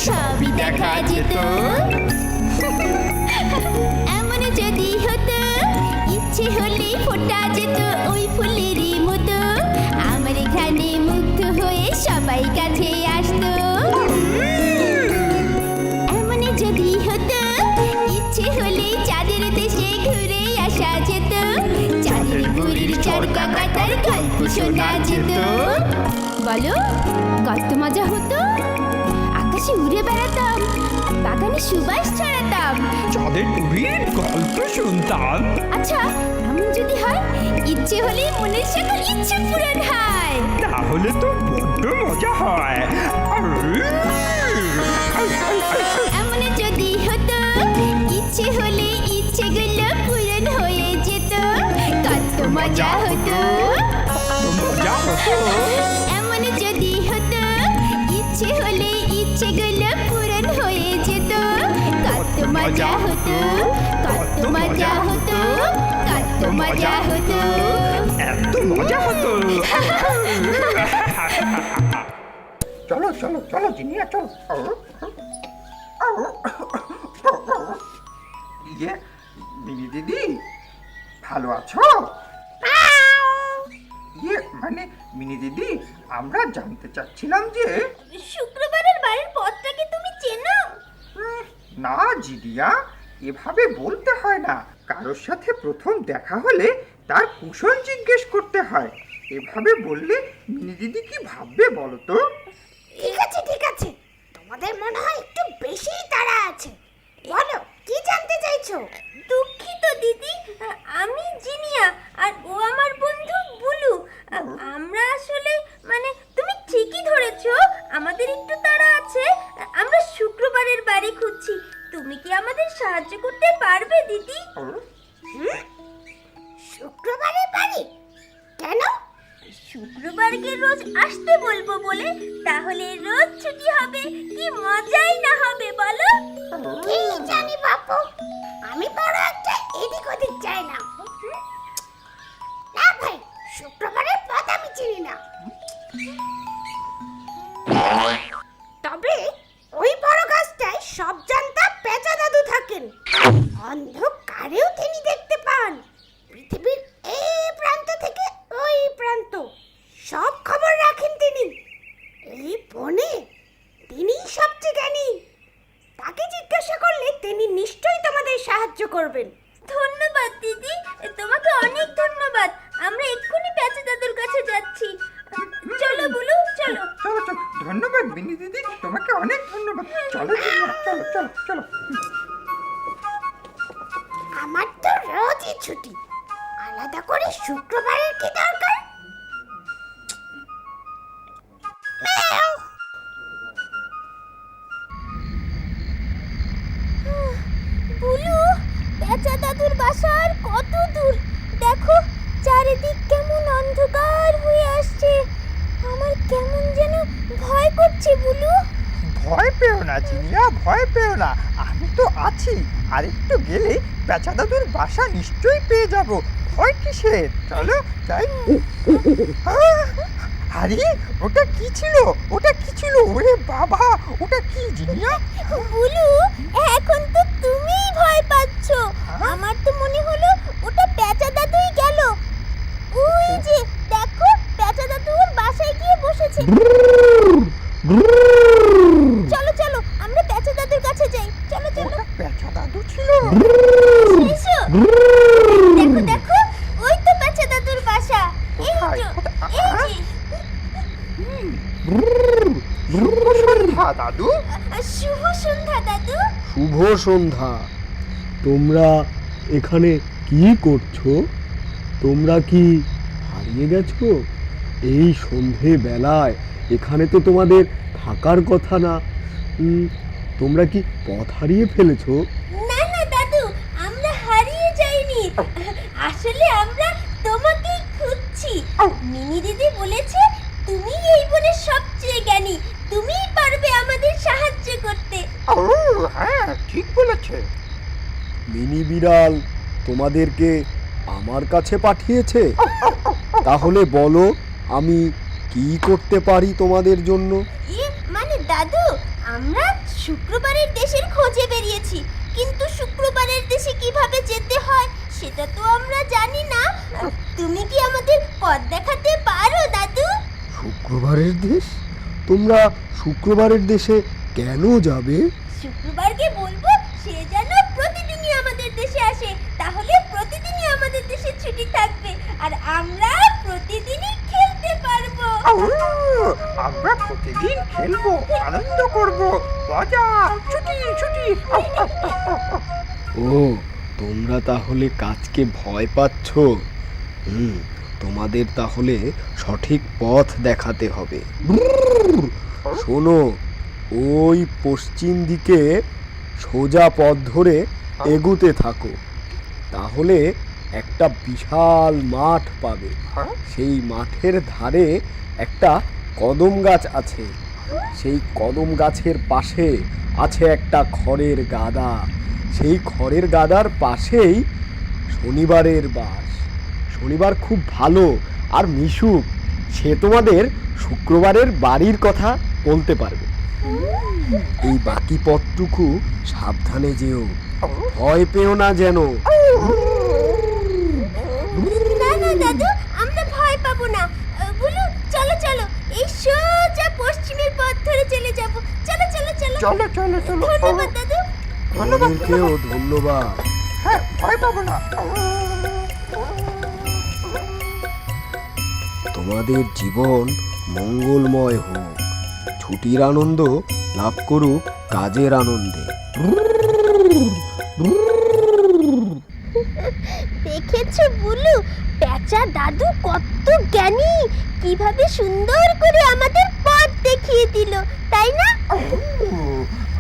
সবই দেখা যেত। এমন যদি হতো ইচ্ছে হলে ফোটা যেত ওই ফুলেরই মতো, আমার এখানে মুগ্ধ হয়ে সবাই কাছে আসতো। এমন যদি হতো ইচ্ছে হলে চাঁদের দেশে ঘুরে আসা যেত, চাঁদের বুড়ির চরকা কাটার গল্প শোনা যেত। বলো কত মজা হতো, আকাশে উড়ে বেড়াতাম, বাগানে সুবাস ছড়াতাম, চাঁদের বুড়ির গল্প শুনতাম। আচ্ছা এমন যদি হয় ইচ্ছে হলে মনের সকল ইচ্ছে পূরণ হয়, তাহলে তো বড্ড মজা হয়। এমন যদি হতো ইচ্ছে হলে ইচ্ছেগুলো পূরণ হয়ে যেত, কত মজা হতো। মজা হতো। এমন যদি হতো ইচ্ছে হলে ইচ্ছেগুলো পূরণ হয়ে যেত, কত মজা হতো, কত মজা হতো, কত মজা হতো। এত মজা হতো। চলো চলো চলো জিনিয়া চলো। ইয়ে মিনি দিদি ভালো আছো? ইয়ে মানে মিনি দিদি আমরা জানতে চাচ্ছিলাম যে শুক্রবারের বাড়ির পথটাকে তুমি চেনো? না জিদিয়া, এভাবে বলতে হয় না। কারোর সাথে প্রথম দেখা হলে তার কুশল জিজ্ঞেস করতে হয়। এভাবে বললে মিনি দিদি কি ভাববে বলো তো? ঠিক আছে, তোমাদের মনে হয় একটু বেশিই তাড়া আছে। বলো কি জানতে চাইছো? দুঃখিত দিদি, আমি জিনিয়া আর ও আমার বন্ধু বুলু। আমরা আসলে মানে তুমি ঠিকই ধরেছো, আমাদের একটু তাড়া আছে। আমরা শুক্রবারের বাড়ি খুঁজছি, তুমি কি আমাদের সাহায্য করতে পারবে দিদি? শুক্রবারের বাড়ি কেন? শুক্রবারকে রোজ আসতে বলবো বলে, তাহলে রোজ ছুটি হবে, কি মজাই না হবে বলো? কি জানি বাপু, আমি বড় একটা এদিক ওদিক যাই না। না ভাই, শুক্রবারের পথ আমি চিনি না। তবে ওই বড় গাছটায় সব জানতা পেঁচা দাদু থাকেন। অন্ধকারেও তিনি দেখতে পান পৃথিবীর এই প্রান্ত থেকে ওই প্রান্ত, সব খবর রাখেন তিনি। এই বনে তিনিই সবচেয়ে জ্ঞানী। তাকে জিজ্ঞাসা করলে তিনি নিশ্চয়ই তোমাদের সাহায্য করবেন। ধন্যবাদ দিদি, তোমাকে অনেক ধন্যবাদ। আমরা এক্ষুনি পেঁচা দাদুর কাছে যাচ্ছি। চলো বুলু চলো। চলো চলো, ধন্যবাদ মিনি দিদি, তোমাকে অনেক ধন্যবাদ। চলো জিনিয়া, চলো চলো চলো। আমার তো রোজই ছুটি, আলাদা করে শুক্রবারের কি দরকার? বুলু, পেঁচা দাদুর বাসা আর কত দূর দেখো, চারিদিক কেমন অন্ধকার হয়ে আসছে। আমার কেমন যেন ভয় করছে বুলু। ভয় পেও না জিনিয়া, ভয় পেও না, আমি তো আছি। আর একটু গেলে পেঁচা দাদুর বাসা নিশ্চয়ই পেয়ে যাব। ভয় কিসের, চলো যাই। আরে ওটা কি ছিল, ওটা কি ছিল? ওরে বাবা, ওটা কি জিনিয়া? বুলু, এখন তো তুমিই ভয় পাচ্ছ। আমার তো মনে হলো ওটা পেঁচা দাদুই গেল। ওই যে দেখো, পেঁচা দাদু ওর বাসায় গিয়ে বসেছে। চলো চলো, আমরা পেঁচা দাদুর কাছে যাই। চলো চলো। পেঁচা দাদু ছিল? এসো, দেখো দেখো, ওই তো পেঁচা দাদুর বাসা। এই তো, এই যে। শুভ সন্ধ্যা দাদু। শুভ সন্ধ্যা দাদু। শুভ সন্ধ্যা। তোমরা এখানে কি করছো? তোমরা কি হারিয়ে গেছো? এই সন্ধে বেলায় এখানে তো তোমাদের থাকার কথা না। তোমরা কি পথ হারিয়ে ফেলেছো? না না দাদু, আমরা হারিয়ে যাইনি। আসলে আমরা তোমাকেই খুঁজছি। মিনি দিদি বলেছে তুমি এই বনের সবচেয়ে জ্ঞানী, তুমিই পারবে আমাদের সাহায্য করতে। ও হ্যাঁ, ঠিক বলেছে। মিনি বিড়াল তোমাদেরকে আমার কাছে পাঠিয়েছে। তাহলে বলো আমি কি করতে পারি তোমাদের জন্য? মানে দাদু, আমরা শুক্রবারের দেশের খোঁজে বেরিয়েছি, কিন্তু শুক্রবারের দেশে কিভাবে যেতে হয় সেটা তো আমরা জানি না। তুমি কি আমাদের পথ দেখাতে পারো দাদু? শুক্রবারের দেশ? তোমরা শুক্রবারের দেশে কেন যাবে? শুক্রবারকে বলবো সে যেন প্রতিদিনই আমাদের দেশে আসে, তাহলে প্রতিদিনই আমাদের দেশে ছুটি থাকবে আর আমরা প্রতিদিনই খেলতে পারবো। আমরা প্রতিদিন খেলবো, আনন্দ করব, মজা, ছুটি ছুটি। ও, তোমরা তাহলে কাজকে ভয় পাচ্ছ? তোমাদের তাহলে সঠিক পথ দেখাতে হবে। শোনো, ওই পশ্চিম দিকে সোজা পথ ধরে এগুতে থাকো, তাহলে একটা বিশাল মাঠ পাবে। সেই মাঠের ধারে একটা কদম গাছ আছে, সেই কদম গাছের পাশে আছে একটা খড়ের গাদা। সেই খড়ের গাদার পাশেই শনিবারের বাস। শনিবার খুব ভালো আর মিশুক, সে তোমাদের শুক্রবারের বাড়ির কথা বলতে পারবে। এই বাকি পথটুকু সাবধানে যেও, ভয় পেও না যেন। না না দাদু, আমরা ভয় পাবো না। বলু চলো চলো, এই সোজা পশ্চিমের পথ ধরে চলে যাব। চলো চলো চলো চলো চলো চলো। ধন্যবাদ দাদু। তোমাদেরকেও ধন্যবাদ। হ্যাঁ, ভয় পাবো না। তোমাদের জীবন মঙ্গলময় হোক, ছুটির আনন্দ লাভ করুক কাজের আনন্দে। দেখেছো বুলু, পেঁচা দাদু কত জ্ঞানী, কিভাবে সুন্দর করে আমাদের পথ দেখিয়ে দিল, তাই না?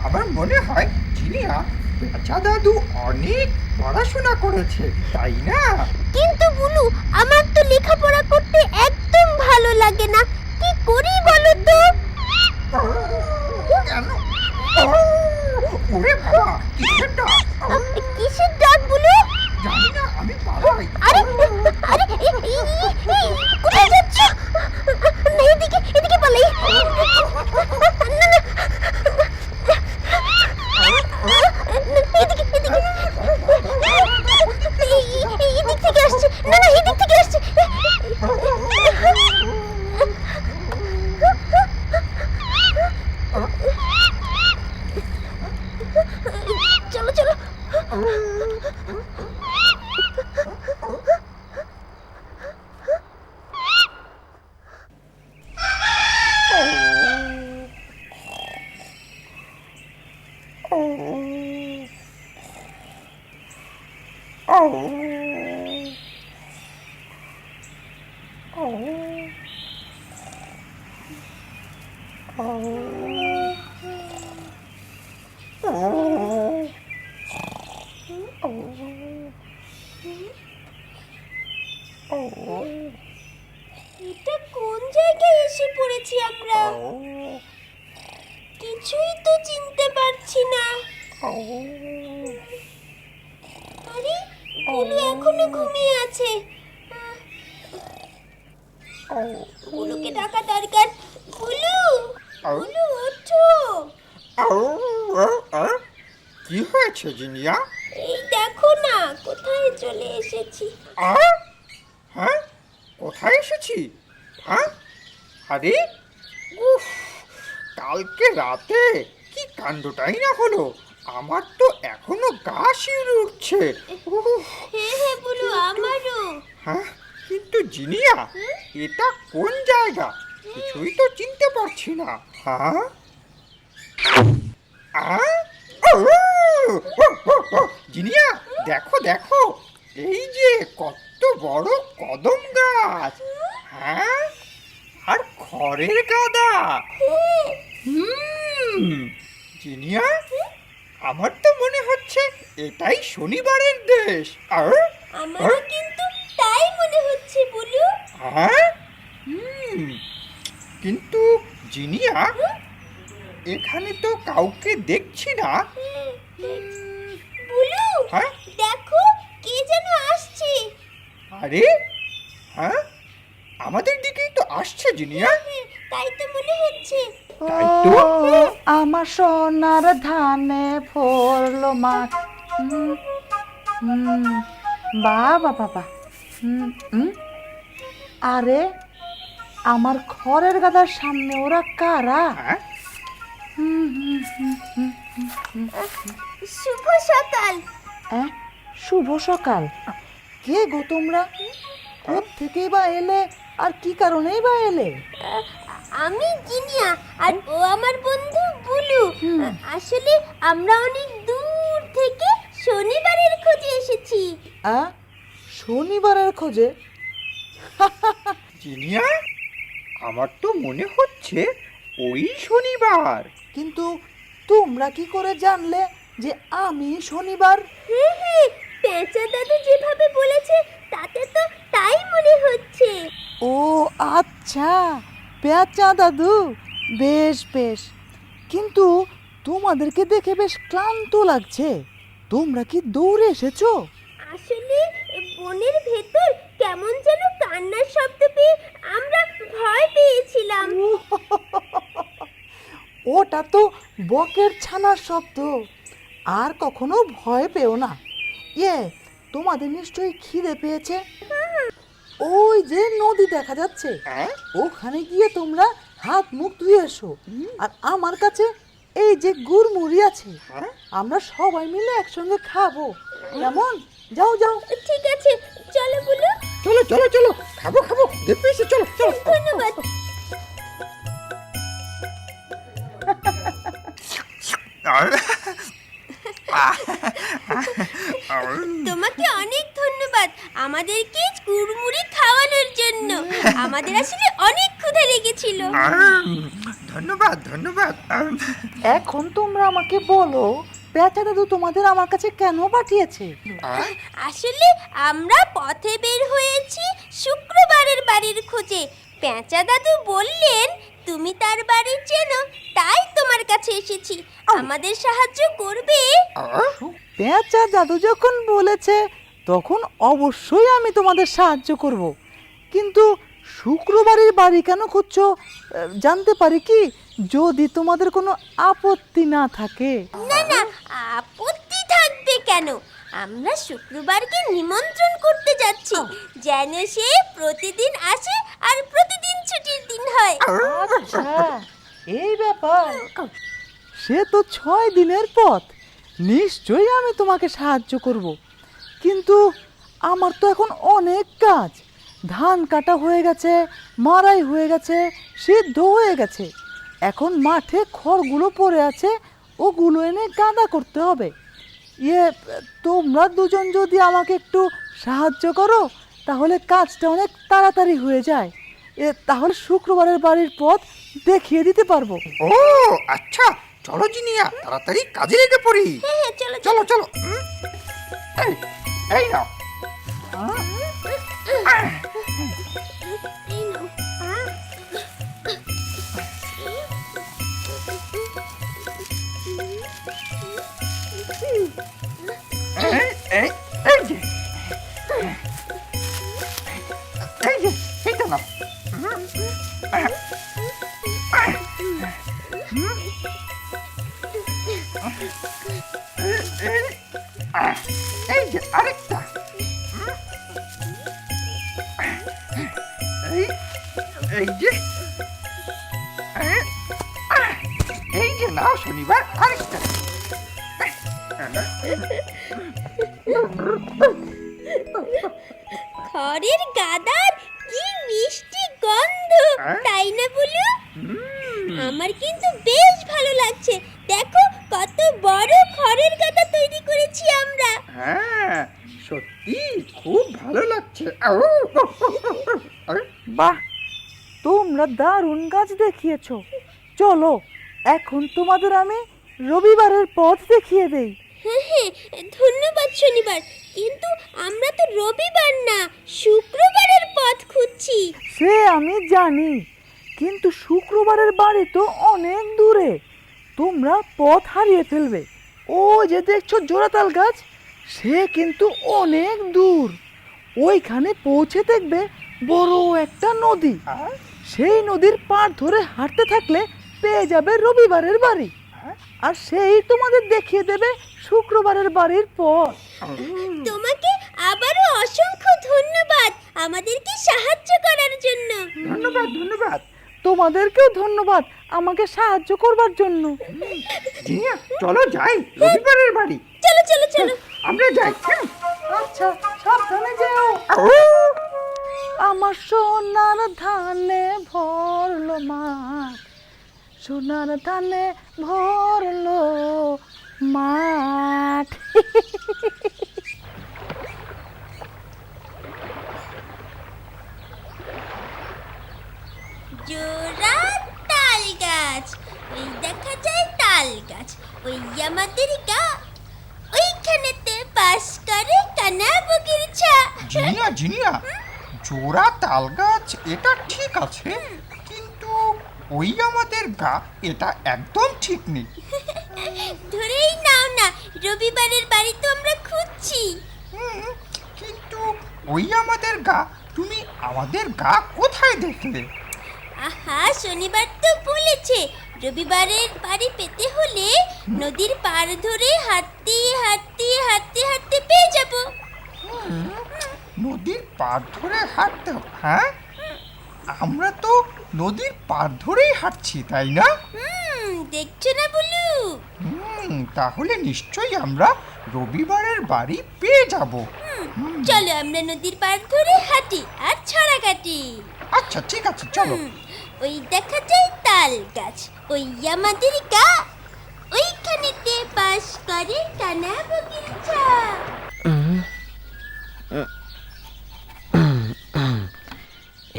আমার মনে হয় জিনিয়া পেঁচা দাদু অনেক পড়াশোনা করেছে, তাই না? কিন্তু বুলু, আমার তো লেখাপড়া করতে একদম ভালো লাগে না, কি করি বলো তো? কেন? ওরে বাবা, কিসের ডাক? কিসের ডাক বুলু? জানি না, আমি পালাই। আরে আরে কোথায় যাচ্ছ? না, এদিকে এদিকে পালাই। না না, এদিকে এদিকে, এদিক থেকে আসছে। না না, এদিক থেকে আসছে। চলো চলো। এটা কোন জায়গায় এসে পড়েছি আমরা? কিছুই তো চিনতে পারছি না। আরে বুলু এখনো ঘুমিয়ে আছে। বুলুকে ডাকা দরকার। বুলু, বুলু ওঠো। কি হয়েছে জিনিয়া? এই দেখো না কোথায় চলে এসেছি। হ্যাঁ, কোথায় এসেছি? হ্যাঁ, আরে উফ, কালকে রাতে কি কাণ্ডটাই না হলো, আমার তো এখনো গা শিউরে উঠছে। উফ, হ্যাঁ হ্যাঁ বুলু, আমারও। হ্যাঁ, কিন্তু জিনিয়া, এটা কোন জায়গা? কিছুই তো চিনতে পারছি না। হ্যাঁ, জিনিয়া, দেখো দেখো, এই যে কত বড় কদম গাছ। হ্যাঁ, আর খড়ের গাদা। জিনিয়া, আমার তো মনে হচ্ছে এটাই শনিবারের দেশ। আমারও কিন্তু তাই মনে হচ্ছে বুলু। হ্যাঁ, কিন্তু জিনিয়া, এখানে তো কাউকে দেখছি না। বুলু, হ্যাঁ, দেখো কে যেন আসছে। আরে হ্যাঁ, আমাদের দিকেই তো আসছে জিনিয়া। তাই তো মনে হচ্ছে। তাই তো আমার সোনার ধানে ফললো মাঠ। বাবা বাবা, আরে আমার খড়ের গাদার সামনে ওরা কারা? হ্যাঁ? শুভ সকাল। শুভ সকাল। কে গো তোমরা? থেকেই বা এলে আর কি কারণেই বা এলে? আমি জিনিয়া আর ও আমার বন্ধু বুলু। আসলে আমরা অনেক দূর থেকে শনিবারের খোঁজে এসেছি। শনিবারের খোঁজে? জিনিয়া, আমার তো মনে হচ্ছে ওই শনিবার। কিন্তু তোমরা কি করে জানলে যে আমি শনিবার? হ্যাঁ, পেঁচা দাদু যেভাবে বলেছে তাতে তো তাই মনে হচ্ছে। ও আচ্ছা, পেঁচা দাদু, বেশ বেশ। কিন্তু তোমাদেরকে দেখে বেশ ক্লান্ত লাগছে। তোমরা কি দৌড়ে এসেছো? আসলে বনের ভেতর কেমন যেন কান্নার শব্দ পেয়ে আমরা ভয় পেয়েছিলাম। ওটা তো বকের ছানার শব্দ। আর কখনো ভয় পেও না। তোমাদের নিশ্চয়ই খিদে পেয়েছে। ওই যে নদী দেখা যাচ্ছে, ওখানে গিয়ে তোমরা হাত মুখ ধুয়ে এসো। আর আমার কাছে এই যে গুড়মুড়ি আছে, আমরা সবাই মিলে একসঙ্গে খাবো। কেমন? যাও যাও। ঠিক আছে, চলো বুলু। চলো চলো চলো, খাবো খাবো, দেখবে এসে, চলো চলো। ধন্যবাদ। তোমাকে অনেক ধন্যবাদ আমাদেরকে কুড়মুড়ি খাওয়ানোর জন্য। আমাদের আসলে অনেক ক্ষুধা লেগেছিল। ধন্যবাদ ধন্যবাদ। এখন তোমরা আমাকে বলো, পেঁচা দাদু তোমাদের আমার কাছে কেন পাঠিয়েছে? আসলে আমরা পথে বের হয়েছি শুক্রবারের বাড়ির খোঁজে। পেঁচা দাদু বললেন তুমি তার বাড়ি চেনো, তাই তোমার কাছে এসেছি। আমাদের সাহায্য করবে? পেঁচা দাদু যখন বলেছে তখন অবশ্যই আমি তোমাদের সাহায্য করব। কিন্তু শুক্রবারের বাড়ি কেন খুঁজছো জানতে পারি কি? যদি তোমাদের কোনো আপত্তি না থাকে। না না, আপত্তি থাকবে কেন? আমরা শুক্রবারকে নিমন্ত্রণ করতে যাচ্ছি, যেন সে প্রতিদিন আসে আর প্রতিদিন ছুটির দিন হয়। আচ্ছা, এই ব্যাপার। সে তো 6 দিনের পথ। নিশ্চয়ই আমি তোমাকে সাহায্য করব। কিন্তু আমার তো এখন অনেক কাজ। ধান কাটা হয়ে গেছে, মাড়াই হয়ে গেছে, সিদ্ধ হয়ে গেছে। এখন মাঠে খড়গুলো পড়ে আছে, ওগুলো এনে গাদা করতে হবে। তোমরা দুজন যদি আমাকে একটু সাহায্য করো তাহলে কাজটা অনেক তাড়াতাড়ি হয়ে যায়। তাহলে শুক্রবারের বাড়ির পথ দেখিয়ে দিতে পারবো। ও আচ্ছা, চলো জিনিয়া, তাড়াতাড়ি কাজে লেগে পড়ি। হ্যাঁ, চলো চলো চলো। এই এই নাও। এই নাও। এই এই এই যে এই যে এইটা নাও। এই যে আরেকটা। এই যে এই যে নাও শনিবার আরেকটা। খড়ের গাদার কি মিষ্টি গন্ধ, তাই না বুলু? আমার কিন্তু বেশ ভালো লাগছে। দেখো কত বড় খড়ের গাদা তৈরি করেছি আমরা। হ্যাঁ, সত্যি খুব ভালো লাগছে। বাহ, তোমরা দারুণ কাজ দেখিয়েছো। চলো এখন তোমাদের আমি রবিবারের পথ দেখিয়ে দেই। হ্যাঁ, ধন্যবাদ শনিবার। কিন্তু আমরা তো রবিবার না, শুক্রবারের পথ খুঁজছি। সে আমি জানি, কিন্তু শুক্রবারের বাড়ি তো অনেক দূরে। তোমরা পথ হারিয়ে ফেলবে। ও যে দেখছো জোড়াতাল গাছ, সে কিন্তু অনেক দূর। ওইখানে পৌঁছে দেখবে বড় একটা নদী। সেই নদীর পাড় ধরে হাঁটতে থাকলে পেয়ে যাবে রবিবারের বাড়ি, আর সেই তোমাদের দেখিয়ে দেবে শুক্রবারের বাড়ির পথ। তোমাকে আবারও অসংখ্য ধন্যবাদ আমাদেরকে সাহায্য করার জন্য। ধন্যবাদ ধন্যবাদ। তোমাদেরকেও ধন্যবাদ আমাকে সাহায্য করবার জন্য। জিনিয়া চলো যাই রবিবারের বাড়ি। চলো চলো চলো। আমরা যাই। হ্যাঁ। আচ্ছা, সাবধানে যেও। আমার সোনার ধানে ভরলো মাঠ, সোনার ধানে ভরলো মাঠ। জোড়া তাল গাছ, ওই দেখা যায় তাল গাছ, ওই আমাদের গা, ওইখানেতে বাস করে কানা বগিরছা। জিনিয়া জিনিয়া, জোড়া তাল গাছ এটা ঠিক আছে, কিন্তু ওই আমাদের গা এটা একদম ঠিক নেই। ধরেই নাও না, রবিবারের বাড়ি তো আমরা খুঁজছি। কিন্তু ওই আমাদের গা, তুমি আমাদের গা কোথায় দেখলে? আহা, শনিবার তো বলেছে রবিবারের বাড়ি পেতে হলে নদীর পার ধরে হাঁটতে হাঁটতে হাঁটতে হাঁটতে পেয়ে যাব। নদীর পার ধরে হাঁটতে হবে? হ্যাঁ, আমরা তো নদীর পার ধরেই হাঁটছি, তাই না? দেখছো না বলু? তাহলে নিশ্চয়ই আমরা রবিবারের বাড়ি পেয়ে যাব। চলো আমরা নদীর পার ধরে হাঁটি আর ছড়া কাটি। আচ্ছা ঠিক আছে, চলো। ওই দেখা যায় তাল গাছ, ওই আমাদের গা, ওইখানেতে বাস করে কানা বগিরছা।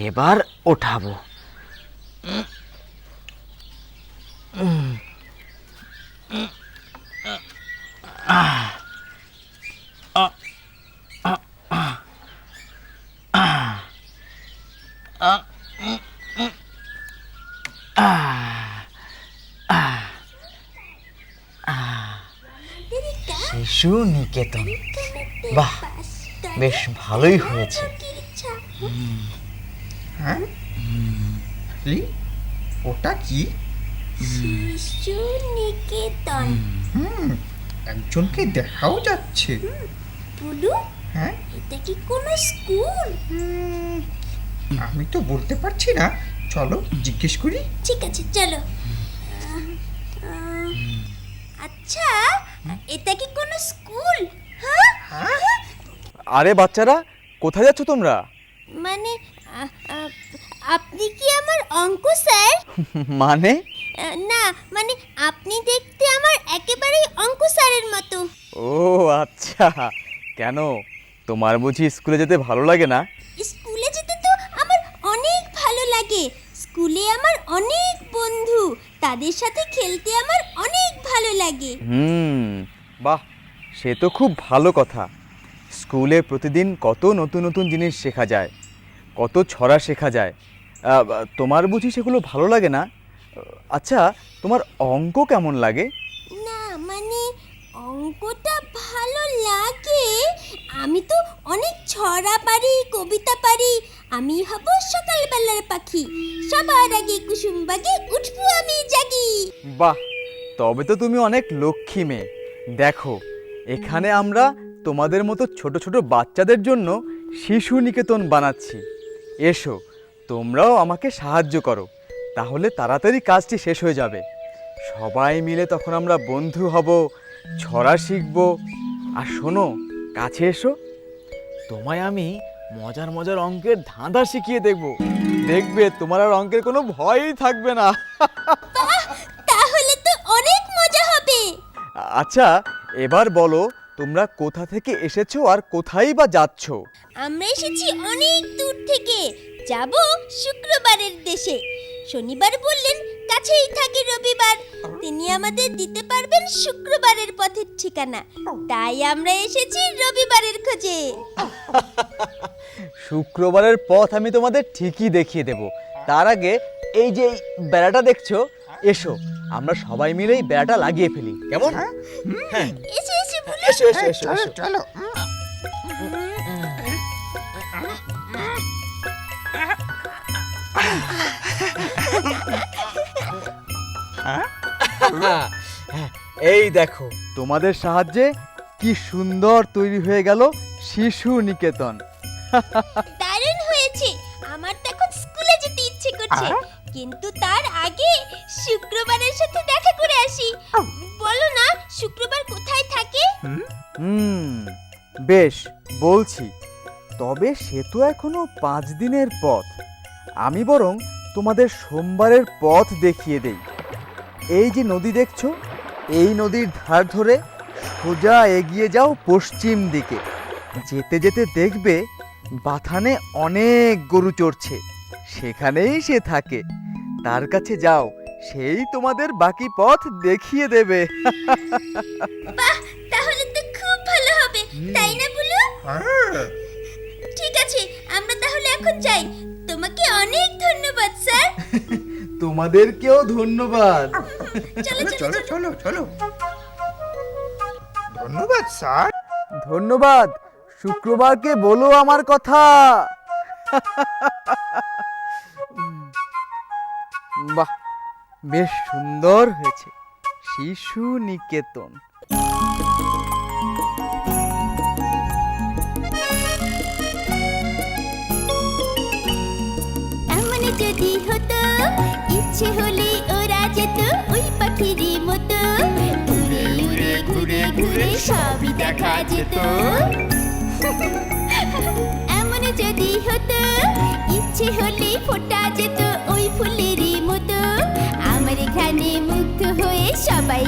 এবার ওঠাবো। শিশু নিকেতন, বাহ, বেশ ভালোই হয়েছে। হ্যাঁ, এই, ওটা কি? শিশু নিকেতন। একজনকে দেখাও যাচ্ছে। বলু, হ্যাঁ, এটা কি কোনো স্কুল? আমি তো বলতে পারছি না, চলো জিজ্ঞেস করি। ঠিক আছে চলো। আচ্ছা, এটা কি কোনো স্কুল? হ্যাঁ, আরে বাচ্চারা, কোথায় যাচ্ছ তোমরা? মানে আপনি কি আমার অঙ্ক স্যার? মানে? না, মানে আপনি দেখতে আমার একেবারেই অঙ্ক স্যারের মতো। ও আচ্ছা, কেন তোমার বুঝি স্কুলে যেতে ভালো লাগে না? স্কুলে যেতে তো আমার অনেক ভালো লাগে। স্কুলে আমার অনেক বন্ধু, তাদের সাথে খেলতে আমার অনেক ভালো লাগে। বাহ, সে তো খুব ভালো কথা। স্কুলে প্রতিদিন কত নতুন নতুন জিনিস শেখা যায়, কত ছড়া শেখা যায়। তোমার বুঝি সেগুলো ভালো লাগে না? আচ্ছা, তোমার অঙ্ক কেমন লাগে? না মানে অঙ্কটা ভালো লাগে। আমি তো অনেক ছড়া পারি, কবিতা পারি। আমি হব সকালবেলার পাখি, সবার আগে কুসুম বাগে উঠবো আমি জাগি। বাহ, তবে তো তুমি অনেক লক্ষ্মী মেয়ে। দেখো, এখানে আমরা তোমাদের মতো ছোট ছোট বাচ্চাদের জন্য শিশু নিকেতন বানাচ্ছি। এসো, তোমরাও আমাকে সাহায্য করো, তাহলে তাড়াতাড়ি কাজটি শেষ হয়ে যাবে। সবাই মিলে তখন আমরা বন্ধু হব, ছড়া শিখব। আর শোনো, কাছে এসো, তোমায় আমি মজার মজার অঙ্কের ধাঁধা শিখিয়ে দেখব। দেখবে তোমার আর অঙ্কের কোনো ভয়ই থাকবে না। তাহলে তো অনেক মজা হবে। আচ্ছা, এবার বলো, তোমরা কোথা থেকে এসেছো আর কোথায় বা যাচ্ছ? আমরা এসেছি অনেক দূর থেকে, যাব শুক্রবারের দেশে। শনিবার বললেন কাছেই থাকে রবিবার, তিনি আমাদের দিতে পারবেন শুক্রবারের পথের ঠিকানা। তাই আমরা এসেছি রবিবারের খোঁজে। শুক্রবারের পথ আমি তোমাদের ঠিকই দেখিয়ে দেব। তার আগে এই যে বেড়াটা দেখছো, এসো আমরা সবাই মিলে এই বেড়াটা লাগিয়ে ফেলি, কেমন? হ্যাঁ, এসে এসে বলুন। এসো এসো এসো চলো এসো। চলো। এই দেখো তোমাদের সাহায্যে কি সুন্দর তৈরি হয়ে গেল শিশু নিকেতন। দারুণ হয়েছে। আমার তো এখন স্কুলে যেতে ইচ্ছে করছে, কিন্তু তার আগে শুক্রবারের সাথে দেখা করে আসি। বলো না শুক্রবার কোথায় থাকে? বেশ বলছি, তবে সে তো এখনো 5 দিনের পথ। আমি বরং তোমাদের সোমবারের পথ দেখিয়ে দেই। এই যে নদী দেখছো, এই নদীর ধার ধরে সোজা এগিয়ে যাও পশ্চিম দিকে। যেতে যেতে দেখবে বাথানে অনেক গরু চড়ছে, সেখানেই সে থাকে। তার কাছে যাও, সেই তোমাদের বাকি পথ দেখিয়ে দেবে। বাহ, তাহলে তো খুব ভালো হবে, তাই না বুলু? ঠিক আছে, আমরা তাহলে এখন যাই। তোমাকে অনেক ধন্যবাদ স্যার। তোমাদেরকেও ধন্যবাদ। চলো চলো চলো চলো। ধন্যবাদ স্যার। ধন্যবাদ। শুক্রবারকে বলো আমার কথা। বাহ, বেশ সুন্দর হয়েছে শিশু নিকেতন। এমন যদি হতো, ইচ্ছে হলে ওরা যেত ওই পাখিরই মতো, উড়ে উড়ে ঘুরে ঘুরে সবই দেখা যেত। এমন যদি হতো, ইচ্ছে হলে ফোটা যেত ওই ফুলেরই মতো, আমার এখানে মুগ্ধ হয়ে সবাই